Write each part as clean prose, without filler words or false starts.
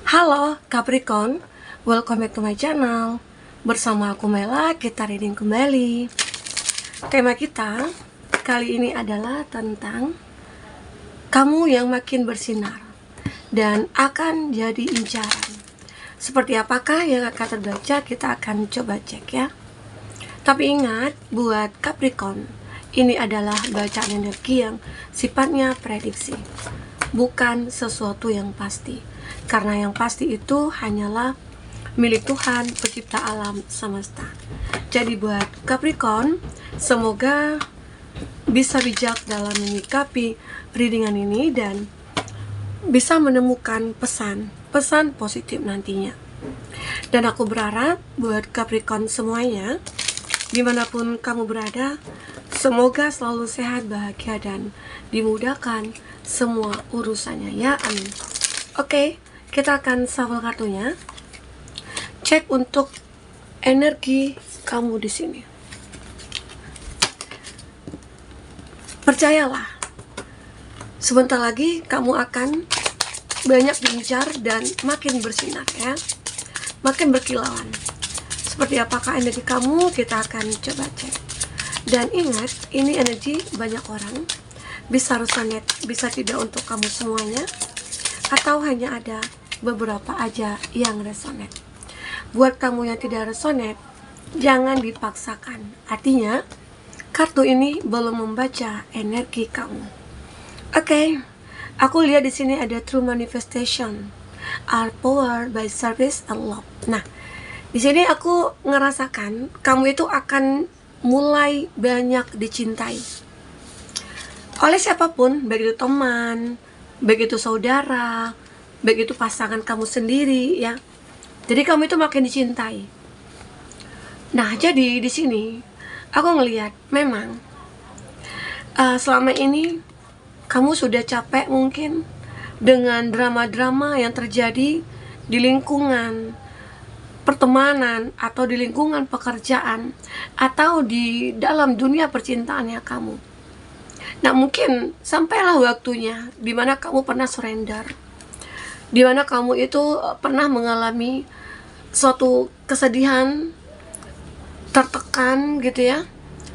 Halo Capricorn, welcome back to my channel. Bersama aku Mela, kita reading kembali. Tema kita kali ini adalah tentang kamu yang makin bersinar dan akan jadi incaran. Seperti apakah yang akan terbaca, kita akan coba cek ya. Tapi ingat, buat Capricorn, ini adalah bacaan energi yang sifatnya prediksi, bukan sesuatu yang pasti. Karena yang pasti itu hanyalah milik Tuhan, pencipta alam semesta. Jadi buat Capricorn, semoga bisa bijak dalam menyikapi readingan ini dan bisa menemukan pesan positif nantinya. Dan aku berharap buat Capricorn semuanya, dimanapun kamu berada, semoga selalu sehat, bahagia, dan dimudahkan semua urusannya ya, amin. Oke, kita akan shuffle kartunya. Cek untuk energi kamu di sini. Percayalah, sebentar lagi kamu akan banyak diincar dan makin bersinar ya, makin berkilauan. Seperti apakah energi kamu, kita akan coba cek. Dan ingat, ini energi banyak orang, bisa resonate, bisa tidak untuk kamu semuanya, atau hanya ada beberapa aja yang resonate. Buat kamu yang tidak resonate, jangan dipaksakan. Artinya, kartu ini belum membaca energi kamu. Oke, aku lihat di sini ada true manifestation, are powered by service and love. Nah, di sini aku ngerasakan kamu itu akan mulai banyak dicintai oleh siapapun, baik itu teman, baik itu saudara, baik itu pasangan kamu sendiri ya. Jadi kamu itu makin dicintai. Nah, jadi di sini aku ngelihat memang selama ini kamu sudah capek mungkin dengan drama-drama yang terjadi di lingkungan pertemanan atau di lingkungan pekerjaan atau di dalam dunia percintaannya kamu. Nah, mungkin sampailah waktunya dimana kamu pernah surrender, dimana kamu itu pernah mengalami suatu kesedihan, tertekan gitu ya.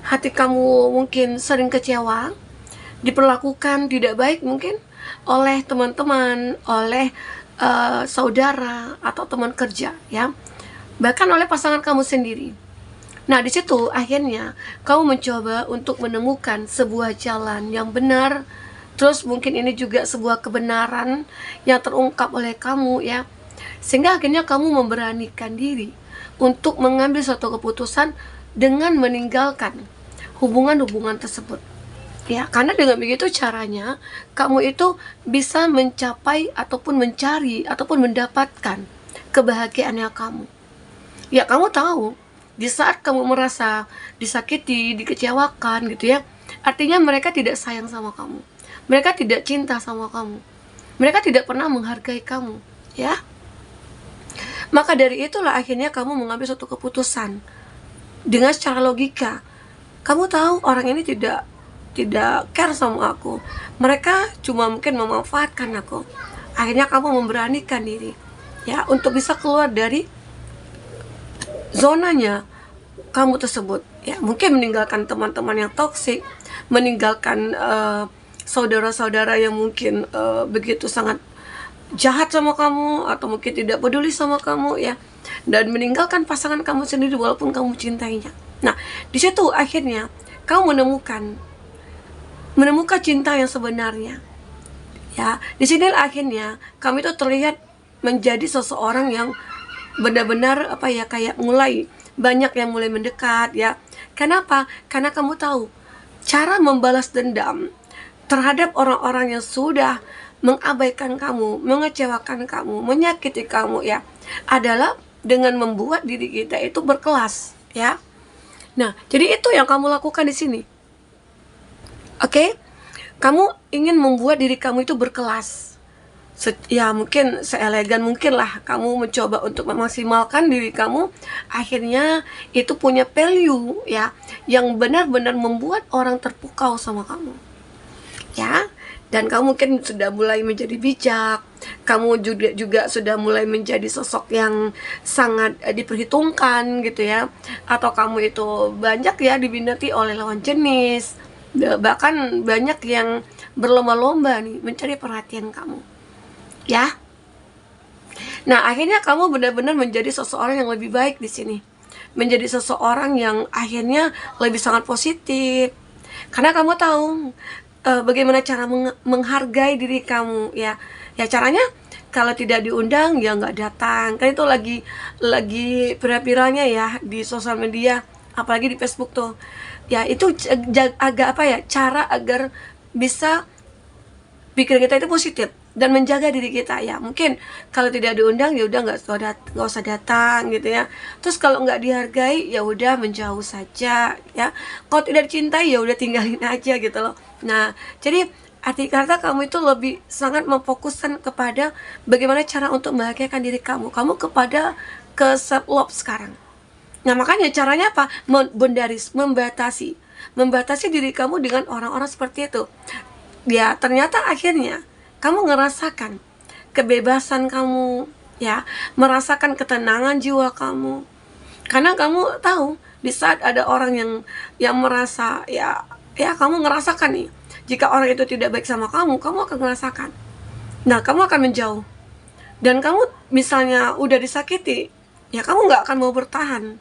Hati kamu mungkin sering kecewa, diperlakukan tidak baik mungkin oleh teman-teman, oleh saudara atau teman kerja ya, bahkan oleh pasangan kamu sendiri. Nah, di situ akhirnya kamu mencoba untuk menemukan sebuah jalan yang benar. Terus mungkin ini juga sebuah kebenaran yang terungkap oleh kamu ya. Sehingga akhirnya kamu memberanikan diri untuk mengambil suatu keputusan dengan meninggalkan hubungan-hubungan tersebut. Ya, karena dengan begitu caranya kamu itu bisa mencapai ataupun mencari ataupun mendapatkan kebahagiaannya kamu. Ya, kamu tahu di saat kamu merasa disakiti, dikecewakan gitu ya, artinya mereka tidak sayang sama kamu, mereka tidak cinta sama kamu, mereka tidak pernah menghargai kamu ya. Maka dari itulah akhirnya kamu mengambil suatu keputusan dengan secara logika. Kamu tahu orang ini tidak care sama aku, mereka cuma mungkin memanfaatkan aku. Akhirnya kamu memberanikan diri ya untuk bisa keluar dari zonanya kamu tersebut ya. Mungkin meninggalkan teman-teman yang toksik, meninggalkan saudara-saudara yang mungkin begitu sangat jahat sama kamu atau mungkin tidak peduli sama kamu ya, dan meninggalkan pasangan kamu sendiri walaupun kamu cintainya. Nah, di situ akhirnya kamu menemukan cinta yang sebenarnya ya. Di sini akhirnya kamu itu terlihat menjadi seseorang yang benar-benar kayak mulai banyak yang mulai mendekat ya. Kenapa? Karena kamu tahu cara membalas dendam terhadap orang-orang yang sudah mengabaikan kamu, mengecewakan kamu, menyakiti kamu ya, adalah dengan membuat diri kita itu berkelas ya. Nah, jadi itu yang kamu lakukan di sini. Oke? Kamu ingin membuat diri kamu itu berkelas. Ya, mungkin seelegan mungkin lah kamu mencoba untuk memaksimalkan diri kamu. Akhirnya itu punya value ya, yang benar-benar membuat orang terpukau sama kamu ya. Dan kamu mungkin sudah mulai menjadi bijak, kamu juga sudah mulai menjadi sosok yang sangat diperhitungkan gitu ya, atau kamu itu banyak ya diminati oleh lawan jenis, bahkan banyak yang berlomba-lomba nih mencari perhatian kamu ya. Nah, akhirnya kamu benar-benar menjadi seseorang yang lebih baik di sini, menjadi seseorang yang akhirnya lebih sangat positif, karena kamu tahu bagaimana cara menghargai diri kamu ya. Ya caranya, kalau tidak diundang ya nggak datang, kan itu lagi viral-viralnya ya di sosial media, apalagi di Facebook tuh ya. Itu agak apa ya, cara agar bisa pikiran kita itu positif dan menjaga diri kita ya. Mungkin kalau tidak diundang ya udah nggak usah datang gitu ya. Terus kalau nggak dihargai ya udah menjauh saja ya. Kalau tidak dicintai ya udah tinggalin aja gitu loh. Nah, jadi arti kata kamu itu lebih sangat memfokuskan kepada bagaimana cara untuk membahagiakan diri kamu kepada ke self love sekarang. Nah, makanya caranya apa? Membatasi diri kamu dengan orang-orang seperti itu. Ya, ternyata akhirnya kamu ngerasakan kebebasan kamu ya, merasakan ketenangan jiwa kamu. Karena kamu tahu di saat ada orang yang merasa ya kamu ngerasakan nih, jika orang itu tidak baik sama kamu akan merasakan. Nah, kamu akan menjauh. Dan kamu misalnya udah disakiti, ya kamu nggak akan mau bertahan.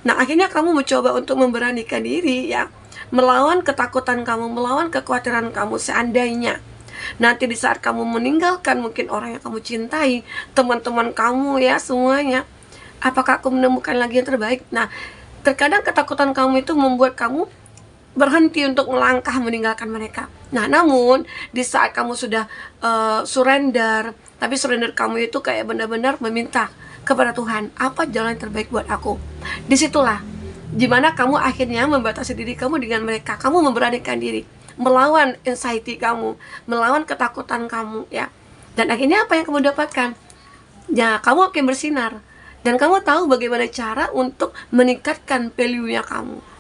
Nah, akhirnya kamu mencoba untuk memberanikan diri ya, melawan ketakutan kamu, melawan kekhawatiran kamu. Seandainya nanti di saat kamu meninggalkan mungkin orang yang kamu cintai, teman-teman kamu ya semuanya, apakah aku menemukan lagi yang terbaik? Nah, terkadang ketakutan kamu itu membuat kamu berhenti untuk melangkah meninggalkan mereka. Nah, namun di saat kamu sudah surrender, tapi surrender kamu itu kayak benar-benar meminta kepada Tuhan, apa jalan terbaik buat aku? Disitulah dimana kamu akhirnya membatasi diri kamu dengan mereka. Kamu memberanikan diri, melawan anxiety kamu, melawan ketakutan kamu ya. Dan akhirnya apa yang kamu dapatkan? Ya, kamu akan bersinar. Dan kamu tahu bagaimana cara untuk meningkatkan value-nya kamu.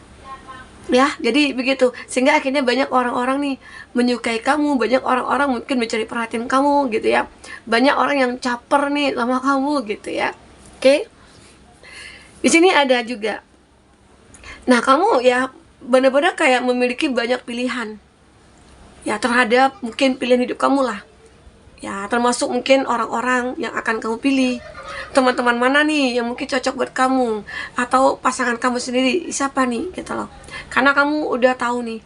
Ya, jadi begitu. Sehingga akhirnya banyak orang-orang nih menyukai kamu, banyak orang-orang mungkin mencari perhatian kamu gitu ya. Banyak orang yang caper nih sama kamu gitu ya. Oke. Di sini ada juga. Nah, kamu ya benar-benar kayak memiliki banyak pilihan. Ya, terhadap mungkin pilihan hidup kamu lah. Ya, termasuk mungkin orang-orang yang akan kamu pilih. Teman-teman mana nih yang mungkin cocok buat kamu, atau pasangan kamu sendiri siapa nih gitu loh. Karena kamu udah tahu nih,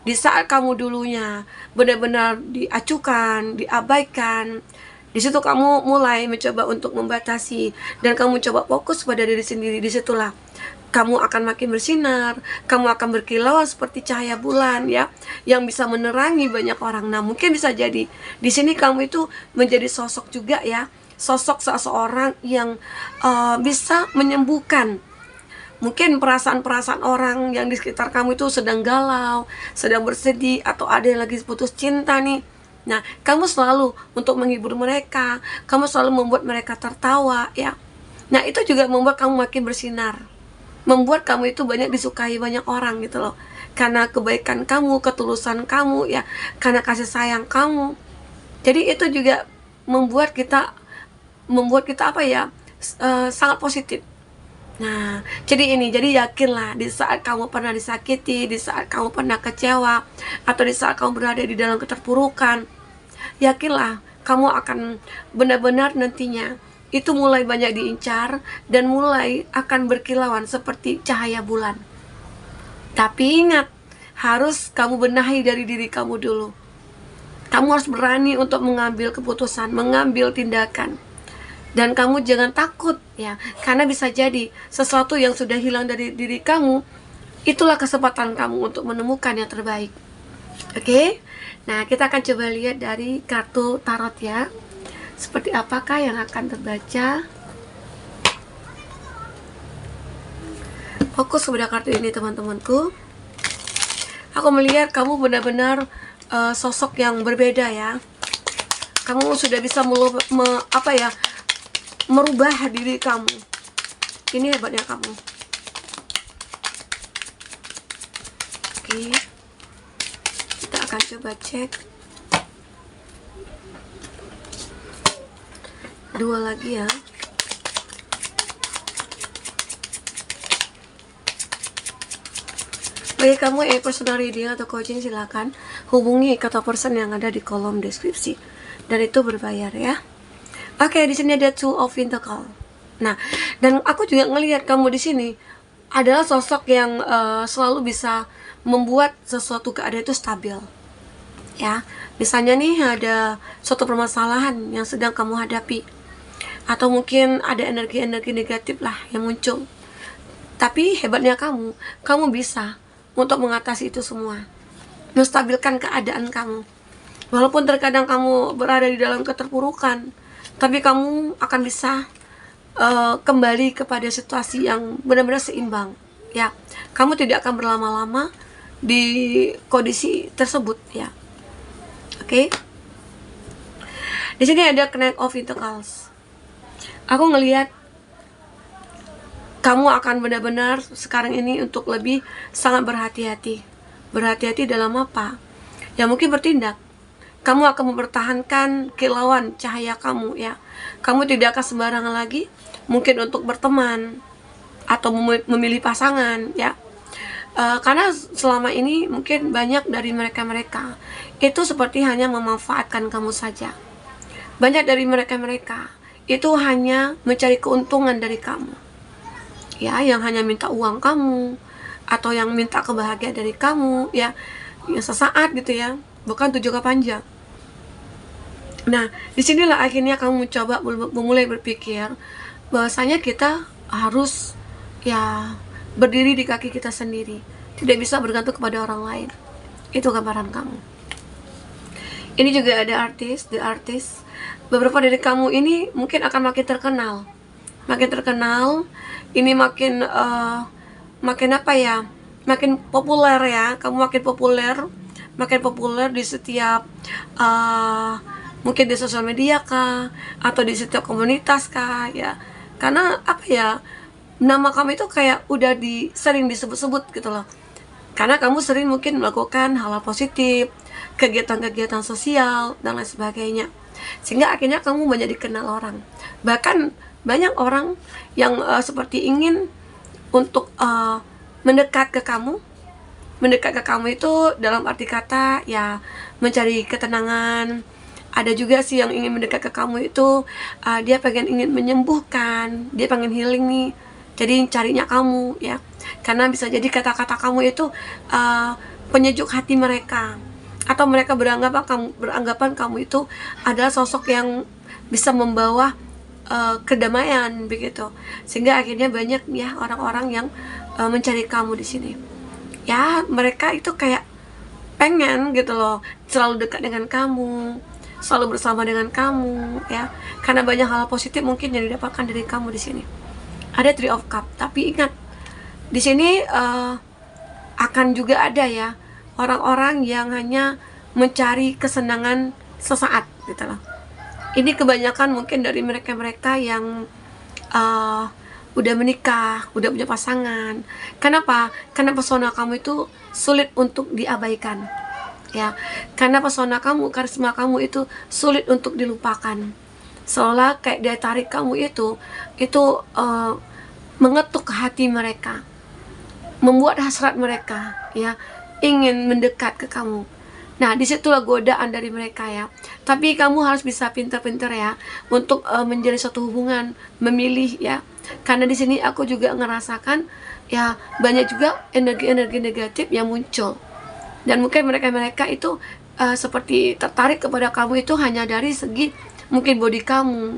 di saat kamu dulunya benar-benar diacuhkan, diabaikan, di situ kamu mulai mencoba untuk membatasi dan kamu coba fokus pada diri sendiri. Disitulah kamu akan makin bersinar, kamu akan berkilauan seperti cahaya bulan ya, yang bisa menerangi banyak orang. Nah, mungkin bisa jadi di sini kamu itu menjadi sosok juga ya, sosok seseorang yang bisa menyembuhkan mungkin perasaan-perasaan orang yang di sekitar kamu itu sedang galau, sedang bersedih, atau ada yang lagi putus cinta nih. Nah, kamu selalu untuk menghibur mereka, kamu selalu membuat mereka tertawa ya. Nah, itu juga membuat kamu makin bersinar, membuat kamu itu banyak disukai banyak orang gitu loh, karena kebaikan kamu, ketulusan kamu ya, karena kasih sayang kamu. Jadi itu juga membuat kita apa ya, sangat positif. Nah, jadi yakinlah di saat kamu pernah disakiti, di saat kamu pernah kecewa, atau di saat kamu berada di dalam keterpurukan, yakinlah kamu akan benar-benar nantinya itu mulai banyak diincar dan mulai akan berkilauan seperti cahaya bulan. Tapi ingat, harus kamu benahi dari diri kamu dulu. Kamu harus berani untuk mengambil keputusan, mengambil tindakan. Dan kamu jangan takut ya, karena bisa jadi sesuatu yang sudah hilang dari diri kamu, itulah kesempatan kamu untuk menemukan yang terbaik. Oke? Nah, kita akan coba lihat dari kartu tarot ya. Seperti apakah yang akan terbaca? Fokus kepada kartu ini teman-temanku. Aku melihat kamu benar-benar sosok yang berbeda ya. Kamu sudah bisa merubah diri kamu. Ini hebatnya kamu. Oke. Kita akan coba cek. Dua lagi ya. Bagi kamu yang personal reading atau coaching, silakan hubungi kata person yang ada di kolom deskripsi, dan itu berbayar ya. Oke, di sini ada Two of Pentacles. Nah, dan aku juga ngelihat kamu di sini adalah sosok yang selalu bisa membuat sesuatu keadaan itu stabil. Ya, misalnya nih ada suatu permasalahan yang sedang kamu hadapi, atau mungkin ada energi-energi negatif lah yang muncul. Tapi hebatnya kamu bisa untuk mengatasi itu semua, menstabilkan keadaan kamu. Walaupun terkadang kamu berada di dalam keterpurukan, tapi kamu akan bisa kembali kepada situasi yang benar-benar seimbang. Ya, kamu tidak akan berlama-lama di kondisi tersebut ya. Oke. Di sini ada Knight of Pentacles. Aku ngelihat kamu akan benar-benar sekarang ini untuk lebih sangat berhati-hati. Berhati-hati dalam apa? Ya mungkin bertindak. Kamu akan mempertahankan kilauan cahaya kamu ya. Kamu tidak akan sembarangan lagi mungkin untuk berteman atau memilih pasangan ya. Karena selama ini mungkin banyak dari mereka-mereka itu seperti hanya memanfaatkan kamu saja. Banyak dari mereka-mereka itu hanya mencari keuntungan dari kamu. Ya, yang hanya minta uang kamu atau yang minta kebahagiaan dari kamu ya, yang sesaat gitu ya, bukan tujuan panjang. Nah, disinilah akhirnya kamu mencoba memulai berpikir bahwasanya kita harus ya berdiri di kaki kita sendiri, tidak bisa bergantung kepada orang lain. Itu gambaran kamu. Ini juga ada artis, the artist. Beberapa dari kamu ini mungkin akan makin terkenal, ini makin apa ya, makin populer ya. Kamu makin populer di setiap mungkin di sosial media kah, atau di setiap komunitas kah ya. Karena apa ya, nama kamu itu kayak udah sering disebut-sebut gitu loh. Karena kamu sering mungkin melakukan hal-hal positif, kegiatan-kegiatan sosial dan lain sebagainya, sehingga akhirnya kamu banyak dikenal orang. Bahkan banyak orang yang seperti ingin untuk mendekat ke kamu itu dalam arti kata ya mencari ketenangan. Ada juga sih yang ingin mendekat ke kamu itu dia ingin menyembuhkan, dia pengen healing nih, jadi carinya kamu ya. Karena bisa jadi kata-kata kamu itu penyejuk hati mereka, atau mereka beranggapan kamu itu adalah sosok yang bisa membawa kedamaian begitu, sehingga akhirnya banyak ya orang-orang yang mencari kamu di sini ya. Mereka itu kayak pengen gitu loh selalu dekat dengan kamu, selalu bersama dengan kamu ya, karena banyak hal positif mungkin yang didapatkan dari kamu di sini. Ada Three of Cups, tapi ingat di sini akan juga ada ya orang-orang yang hanya mencari kesenangan sesaat gitu loh. Ini kebanyakan mungkin dari mereka-mereka yang udah menikah, udah punya pasangan. Kenapa? Karena pesona kamu itu sulit untuk diabaikan ya. Karena pesona kamu, karisma kamu itu sulit untuk dilupakan. Seolah kayak daya tarik kamu itu mengetuk hati mereka, membuat hasrat mereka ya, ingin mendekat ke kamu. Nah, disitulah godaan dari mereka ya. Tapi kamu harus bisa pintar-pintar ya untuk menjalin suatu hubungan, memilih ya. Karena di sini aku juga ngerasakan ya banyak juga energi-energi negatif yang muncul. Dan mungkin mereka-mereka itu seperti tertarik kepada kamu itu hanya dari segi mungkin body kamu,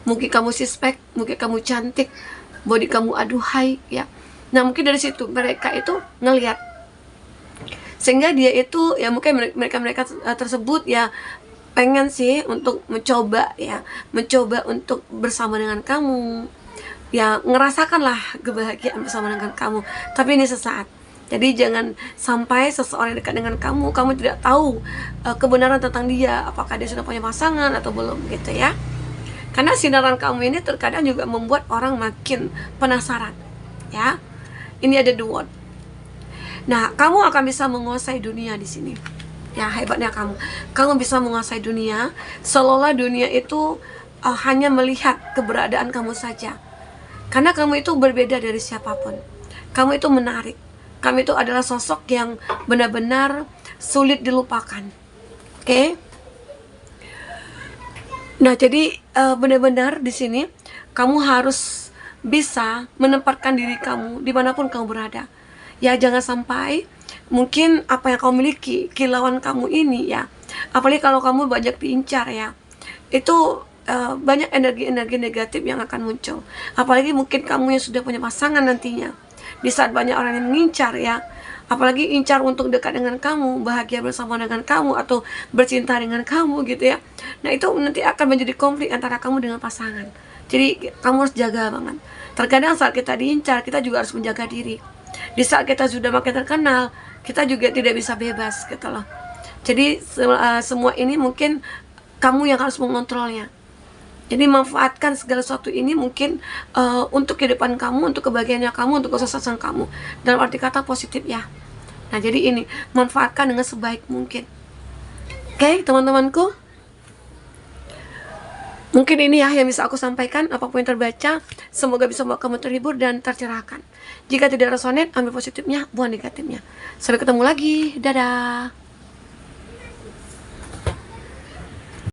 mungkin kamu suspek, mungkin kamu cantik, body kamu aduhai ya. Nah, mungkin dari situ mereka itu ngelihat, sehingga dia itu ya mungkin mereka tersebut ya pengen sih untuk mencoba untuk bersama dengan kamu ya, ngerasakanlah kebahagiaan bersama dengan kamu. Tapi ini sesaat, jadi jangan sampai seseorang yang dekat dengan kamu tidak tahu kebenaran tentang dia, apakah dia sudah punya pasangan atau belum gitu ya. Karena sinaran kamu ini terkadang juga membuat orang makin penasaran ya. Ini ada The World. Nah, kamu akan bisa menguasai dunia di sini. Ya, hebatnya kamu bisa menguasai dunia, seolah dunia itu hanya melihat keberadaan kamu saja. Karena kamu itu berbeda dari siapapun. Kamu itu menarik. Kamu itu adalah sosok yang benar-benar sulit dilupakan. Oke? Nah, jadi benar-benar di sini kamu harus bisa menempatkan diri kamu dimanapun kamu berada. Ya, jangan sampai mungkin apa yang kamu miliki, kilauan kamu ini ya, apalagi kalau kamu banyak diincar ya, itu banyak energi-energi negatif yang akan muncul. Apalagi mungkin kamu yang sudah punya pasangan nantinya, di saat banyak orang yang mengincar ya, apalagi incar untuk dekat dengan kamu, bahagia bersama dengan kamu, atau bercinta dengan kamu gitu ya. Nah, itu nanti akan menjadi konflik antara kamu dengan pasangan. Jadi kamu harus jaga banget. Terkadang saat kita diincar, kita juga harus menjaga diri. Di saat kita sudah makin terkenal, kita juga tidak bisa bebas gitu loh. Jadi semua ini mungkin kamu yang harus mengontrolnya. Jadi manfaatkan segala sesuatu ini mungkin untuk kehidupan kamu, untuk kebahagiaannya kamu, untuk kesuksesan kamu. Dalam arti kata positif ya. Nah, jadi ini manfaatkan dengan sebaik mungkin. Oke, teman-temanku. Mungkin ini ya yang bisa aku sampaikan. Apapun yang terbaca, semoga bisa membuat kamu terhibur dan tercerahkan. Jika tidak resonate, ambil positifnya, buang negatifnya. Sampai ketemu lagi. Dadah.